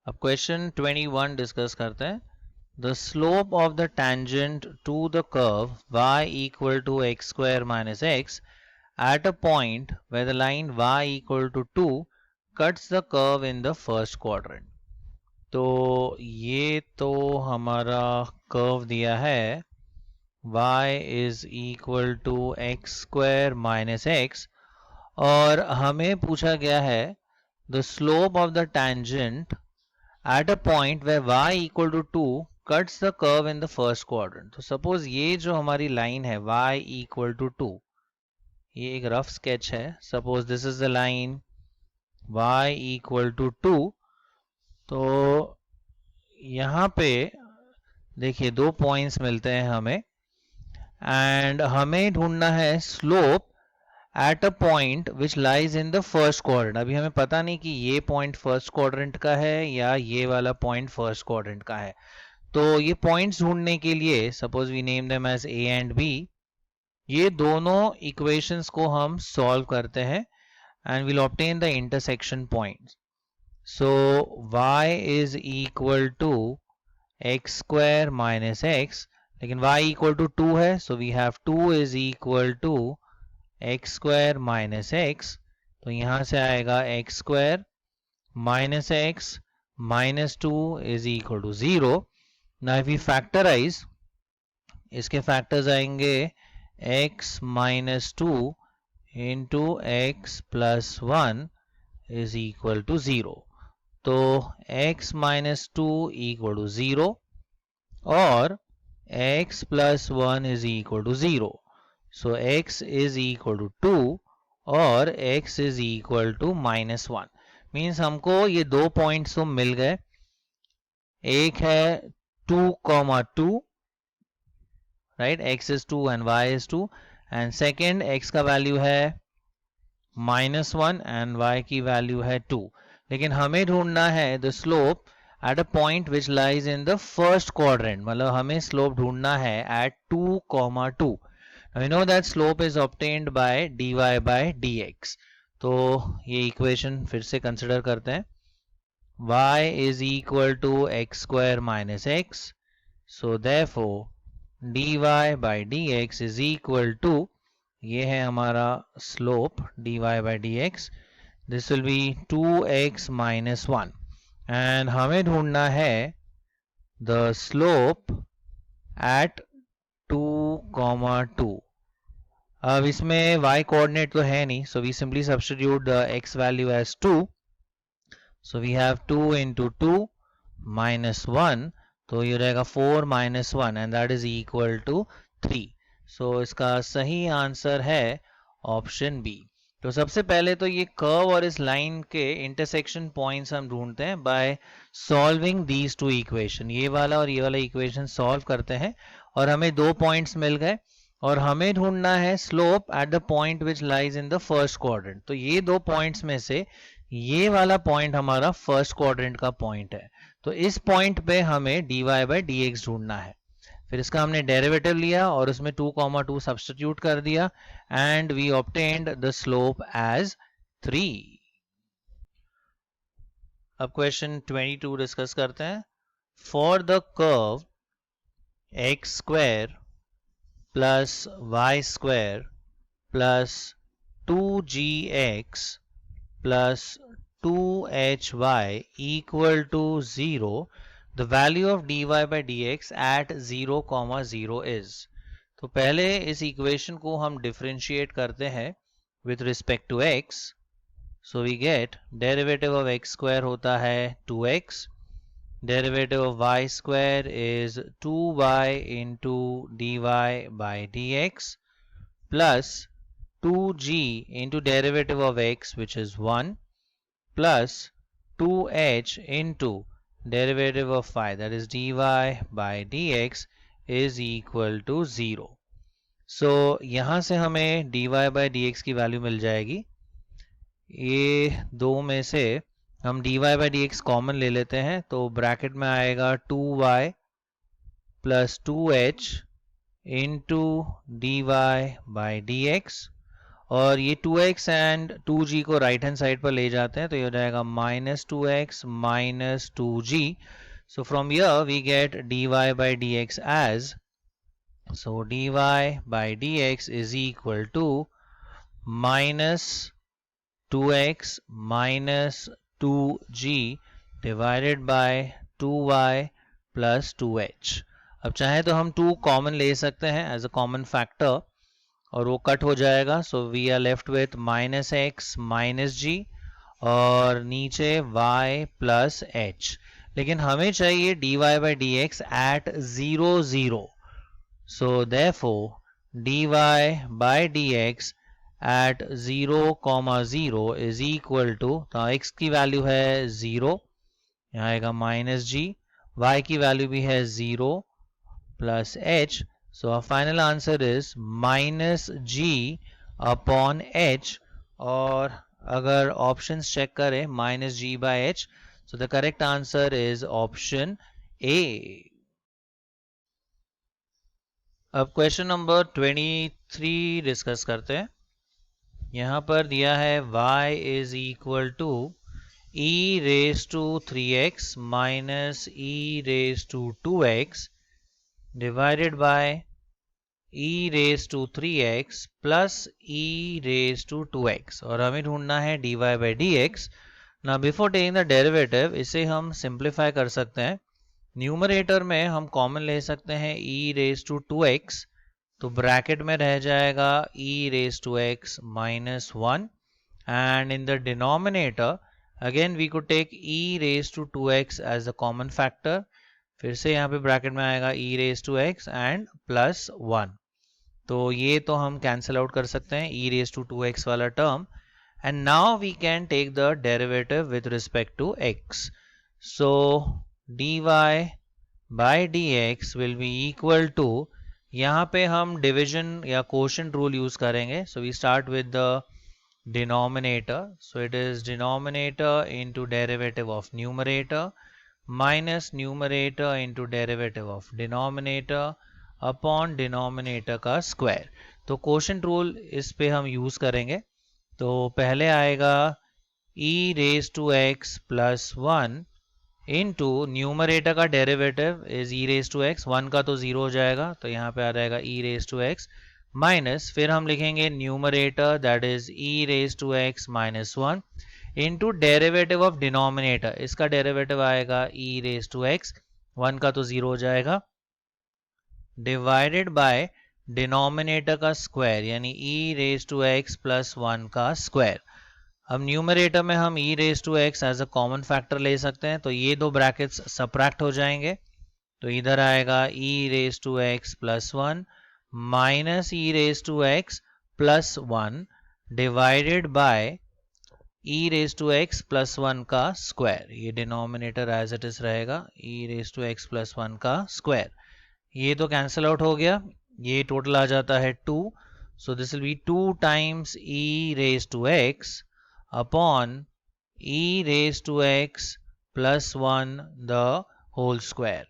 अब question 21 discuss करते हैं। The slope of the tangent to the curve y equal to x square minus x at a point where the line y equal to 2 cuts the curve in the first quadrant। तो ये तो हमारा curve दिया है y is equal to x square minus x और हमें पूछा गया है the slope of the tangent at a point where y equal to 2 cuts the curve in the first quadrant। तो सपोज ये जो हमारी लाइन है y equal to 2, ये एक रफ स्केच है। Suppose this is the line y equal to 2। तो यहाँ पे देखिए दो पॉइंट्स मिलते हैं हमें एंड हमें ढूंढना है slope at a point which lies in the first quadrant. अभी हमें पता नहीं कि ये पॉइंट फर्स्ट क्वाड्रेंट का है या ये वाला पॉइंट फर्स्ट क्वाड्रेंट का है। तो ये पॉइंट्स ढूंढने के लिए suppose we name them as A and B, ये दोनों इक्वेशंस को हम सॉल्व करते हैं and will obtain the intersection points. So y is equal to x square minus x, लेकिन y इक्वल टू 2 है, so we have 2 is equal to x square minus x. तो यहां से आएगा x square minus x minus 2 is equal to 0। ना if we factorise, इसके factors आएंगे x minus 2 into x plus 1 is equal to 0। तो x minus 2 equal to 0 और x plus 1 is equal to 0। So x is equal to 2 और x is equal to minus 1। Means हमको ये दो points तो मिल गए। एक है 2,2, right, x is 2 and y is 2, and second x का वैल्यू है -1 एंड y की वैल्यू है 2। लेकिन हमें ढूंढना है the slope at a point which lies in the first quadrant, मतलब हमें स्लोप ढूंढना है at 2,2। We know that slope is obtained by dy by dx। तो ये इक्वेशन फिर से कंसिडर करते हैं। y is equal to x square minus x, so therefore dy by dx is equal to, ये है हमारा slope dy by dx, this will be 2x minus 1 and हमें ढूंढना है द स्लोप एट 2,2। अब इसमें y कोऑर्डिनेट तो है नहीं, so we simply substitute the x value as 2, so we have 2 into 2 minus 1, तो ये रहेगा 4 minus 1 and that is equal to 3। so इसका सही आंसर है ऑप्शन बी। तो सबसे पहले तो ये कर्व और इस लाइन के इंटरसेक्शन पॉइंट्स हम ढूंढते हैं by solving these two equation. ये वाला और ये वाला इक्वेशन सॉल्व करते हैं और हमें दो पॉइंट्स मिल गए और हमें ढूंढना है slope at the point which lies in the first quadrant. तो ये दो पॉइंट्स में से ये वाला पॉइंट हमारा फर्स्ट क्वाड्रेंट का पॉइंट है, तो इस पॉइंट पे हमें dy by dx ढूंढना है। फिर इसका हमने डेरिवेटिव लिया और उसमें 2,2 सब्स्टिट्यूट कर दिया and we obtained the slope as 3। अब क्वेश्चन 22 डिस्कस करते हैं। For the curve x square plus y square plus 2gx plus 2hy equal to 0, the value of dy by dx at 0, 0 is। तो पहले इस equation को हम differentiate करते हैं with respect to x। So we get derivative of x square होता है 2x, derivative of y square is 2y into dy by dx plus 2g into derivative of x which is 1 plus 2h into derivative of phi that is dy by dx is equal to 0। so यहाँ से हमें dy by dx की value मिल जाएगी। ये दो में से हम dy by dx कॉमन ले लेते हैं, तो ब्रैकेट में आएगा 2y plus 2h into dy by dx और ये 2x एंड 2g को राइट हैंड साइड पर ले जाते हैं, तो ये हो जाएगा -2x minus 2g. So from here we get dy by dx as, so dy by dx is equal to minus 2x minus 2g divided by 2y plus 2h. अब चाहे तो हम 2 कॉमन ले सकते हैं एज अ कॉमन फैक्टर और वो cut हो जाएगा, so we are left with -x -g और नीचे y प्लस h. लेकिन हमें चाहिए dy by dx at 0 0. So therefore dy by dx at 0, 0 is equal to, तो x की वैल्यू है 0, यहाँ आएगा -g, y की वैल्यू भी है 0 plus h. So our final answer is -g upon h. और अगर options check करें -g by h, so the correct answer is option A. अब क्वेश्चन नंबर 23 डिस्कस करते हैं. यहाँ पर दिया है y is equal to e raised to 3x minus e raised to 2x divided by e raised to 3x plus e raised to 2x. और हमें ढूंढना है dy by dx. Now before taking the derivative, इसे हम simplify कर सकते हैं. Numerator में हम कॉमन ले सकते हैं e raised to 2x, तो ब्रैकेट में रह जाएगा e raised to x minus 1, and in the denominator again we could take e raised to 2x as the common factor. फिर से यहाँ पे ब्रैकेट में आएगा e raised to x and plus 1, तो ये तो हम कैंसिल आउट कर सकते हैं e raised to 2x वाला term. And now we can take the derivative with respect to x. So dy by dx will be equal to, यहाँ पे हम डिविजन या क्वोशंट रूल यूज करेंगे. So we start with the denominator, so it is denominator into derivative of numerator minus numerator into derivative of denominator upon denominator का square. तो quotient rule इस पे हम यूज करेंगे. तो पहले आएगा e raised to x plus 1 into numerator का derivative is e raised to x, 1 का तो 0 हो जाएगा, तो यहाँ पे आ जाएगा e raised to x minus, फिर हम लिखेंगे numerator that is e raised to x minus 1 into derivative of denominator, इसका डेरिवेटिव आएगा e raised to x, 1 का तो 0 हो जाएगा, डिवाइडेड बाय डिनोमिनेटर का स्क्वायर यानी e raised to x plus 1 का स्क्वायर. अब न्यूमरेटर में हम e raised to x as a common factor ले सकते हैं, तो ये दो ब्रैकेट्स सबट्रैक्ट हो जाएंगे, तो इधर आएगा e raised to x plus 1 minus e raised to x plus 1 divided by e raised to x plus 1 का स्क्वायर. ये डिनोमिनेटर एज इट इज रहेगा e raised to x plus 1 का स्क्वायर. ये तो कैंसिल आउट हो गया, ये total आ जाता है 2, so this will be 2 times e raised to x upon e raised to x plus 1 the whole square.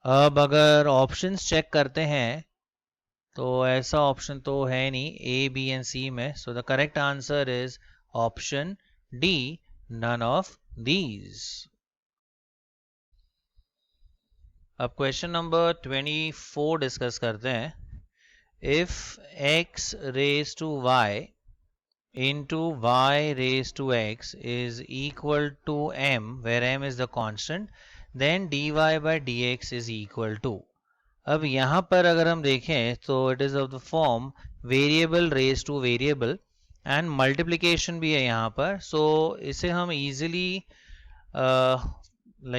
अब अगर ऑप्शंस चेक करते हैं तो ऐसा ऑप्शन तो है नहीं ए बी एंड सी में, so the correct answer is option D, none of these. अब क्वेश्चन नंबर 24 डिस्कस करते हैं. If x raised to y into y raised to x is equal to m, where m is the constant, then dy by dx is equal to. अब यहाँ पर अगर हम देखें तो it is of the form variable raise to variable and multiplication भी है यहाँ पर, सो इसे हम इजीली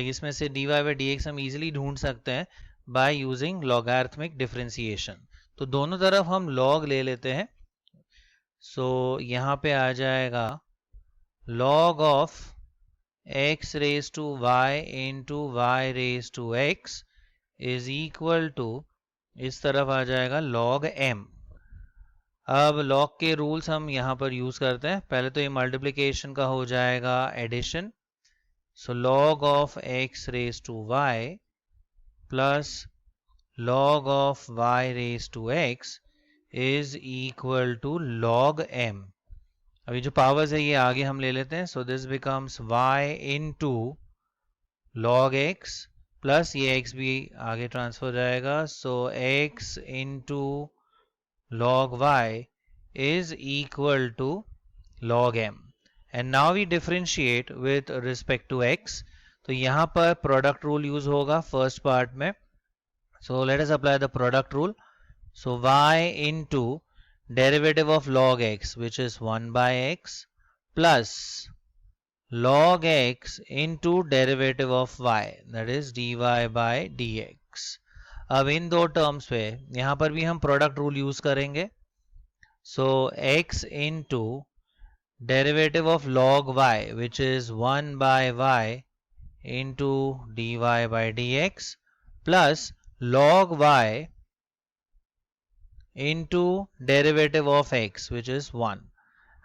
इसमें से dy by dx हम इजीली ढूंढ सकते हैं बाय यूजिंग लॉगरिथमिक डिफरेंशिएशन. तो दोनों तरफ हम log ले लेते हैं, सो यहाँ पे आ जाएगा log of x raise to y into y raise to x is equal to, इस तरफ आ जाएगा log m. अब log के रूल्स हम यहाँ पर यूज करते हैं. पहले तो ये मल्टीप्लिकेशन का हो जाएगा addition, so log of x raise to y plus log of y raise to x is equal to log m. अभी जो पावर्स है ये आगे हम ले लेते हैं. So this becomes y into log x plus ये x भी आगे ट्रांसफर हो जाएगा. So x into log y is equal to log m. And now we differentiate with respect to x. तो यहाँ पर product rule use होगा first part में. So let us apply the product rule. So y into derivative of log x, which is 1 by x, plus log x into derivative of y, that is dy by dx. अब इन दो terms पे यहाँ पर भी हम product rule use करेंगे. So x into derivative of log y, which is 1 by y into dy by dx, plus log y into derivative of x, which is 1.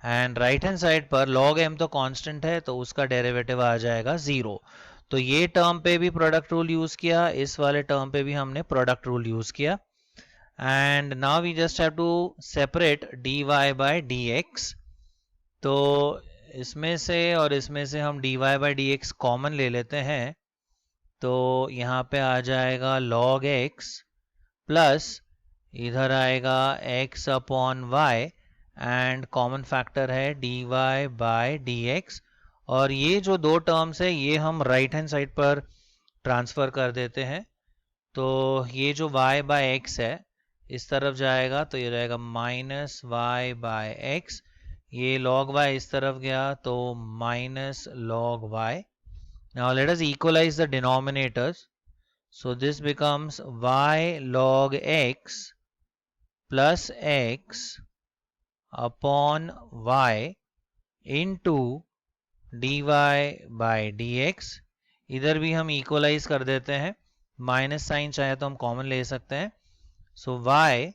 And right hand side पर log m तो constant है तो उसका derivative आ जाएगा 0. तो ये term पे भी प्रोडक्ट रूल यूज किया, इस वाले टर्म पे भी हमने प्रोडक्ट रूल यूज किया. And now we just have to separate dy by dx. तो इसमें से और इसमें से हम dy बाय dx कॉमन ले लेते हैं. तो यहाँ पे आ जाएगा log x प्लस इधर आएगा x upon y and common factor है dy बाय dx. और ये जो दो टर्म्स है ये हम राइट हैंड साइड पर ट्रांसफर कर देते हैं. तो ये जो y बाय x है इस तरफ जाएगा तो ये रहेगा माइनस y बाय x. ये log y इस तरफ गया तो minus log y. Now let us equalize the denominators. So this becomes y log x plus x upon y into dy by dx. इधर भी हम इक्वलाइज कर देते हैं, माइनस साइन चाहे तो हम कॉमन ले सकते हैं. सो y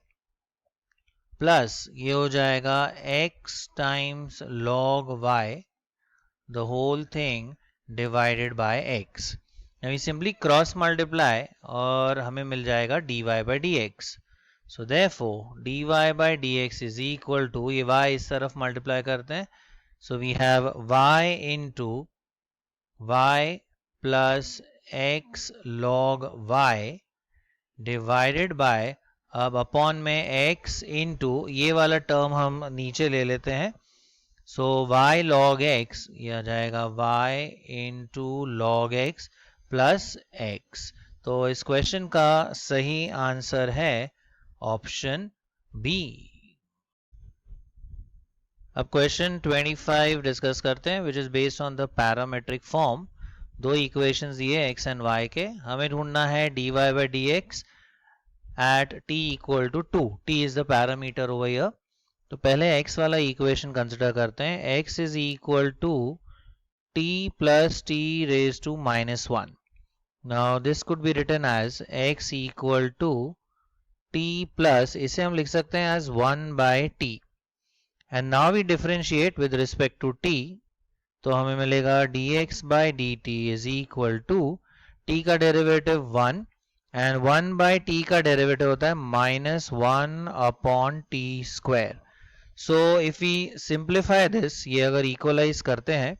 प्लस ये हो जाएगा x times log y the whole thing divided by x. Now we simply cross multiply और हमें मिल जाएगा dy by dx. So therefore dy by dx is equal to, ये y इस तरफ multiply करते हैं. So we have y into y plus x log y divided by, अब upon में x into ये वाला टर्म हम नीचे ले लेते हैं. So y log x ये आ जाएगा y into log x plus x. तो इस क्वेश्चन का सही आंसर है ऑप्शन बी. अब क्वेश्चन 25 डिस्कस करते हैं, which is based on the parametric form. दो इक्वेशंस दिए x एंड y के, हमें ढूंढना है dy by dx at t equal to 2. t is the parameter over here. तो पहले x वाला इक्वेशन कंसिडर करते हैं. x is equal to t plus t raised to minus 1. Now this could be written as x equal to t plus, इसे हम लिख सकते हैं as 1 by t. And now we differentiate with respect to t. तो हमें मिलेगा dx by dt is equal to t का derivative 1 and 1 by t का डेरिवेटिव होता है minus 1 upon t square. So if we simplify this, ये अगर equalise करते हैं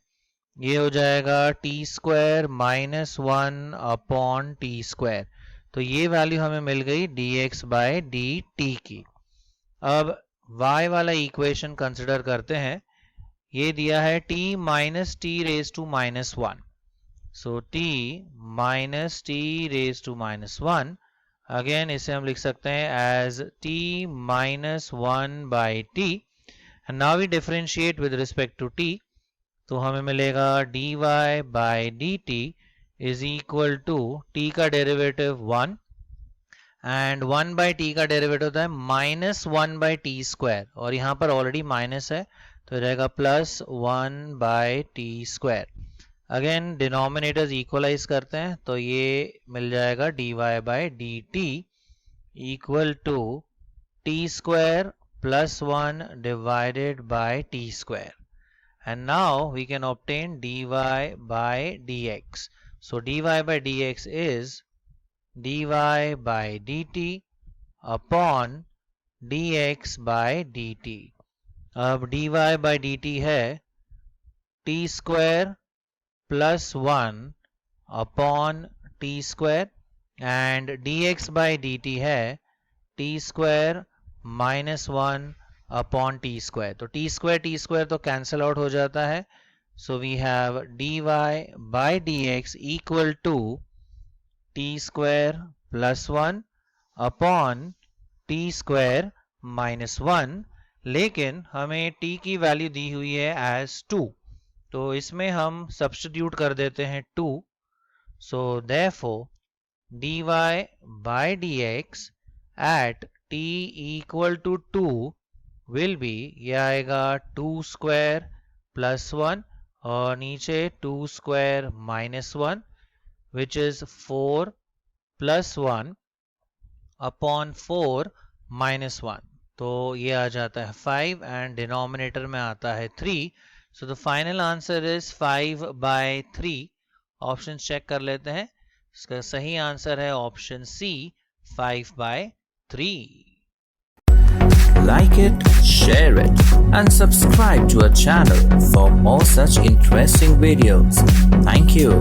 ये हो जाएगा t square minus 1 upon t square. तो ये वैल्यू हमें मिल गई dx by dt की. अब y वाला इक्वेशन कंसिडर करते हैं. ये दिया है t minus t raised to minus 1. So t minus t raised to minus 1, again इसे हम लिख सकते हैं as t minus 1 by t. And now we differentiate with respect to t. तो हमें मिलेगा dy by dt is equal to t का derivative 1 and 1 by t का डेरिवेटिव होता है माइनस 1 by t स्क्वायर, और यहाँ पर ऑलरेडी माइनस है तो रहेगा plus 1 by t square. Again denominators equalize करते हैं तो ये मिल जाएगा dy by dt equal to t square plus 1 divided by t square. And now we can obtain dy by dx. So dy by dx is dy by dt upon dx by dt। अब dy by dt है t square plus 1 upon t square and dx by dt है t square minus 1 upon t square. तो t square तो cancel out हो जाता है। So we have dy by dx equal to t square plus 1 upon t square minus 1, लेकिन हमें t की value दी हुई है एज 2, तो इसमें हम सब्स्टिट्यूट कर देते हैं 2। So therefore dy by dx at t equal to 2 will be, ये आएगा 2 स्क्वायर प्लस 1 और नीचे 2 square minus 1 which is 4 plus 1 upon 4 minus 1। तो ये आ जाता है 5 एंड डिनोमिनेटर में आता है 3। So the final answer is 5 by 3। Option check कर लेते हैं। इसका सही आंसर है option C 5 by 3। Like it, share it, and subscribe to our channel for more such interesting videos. Thank you.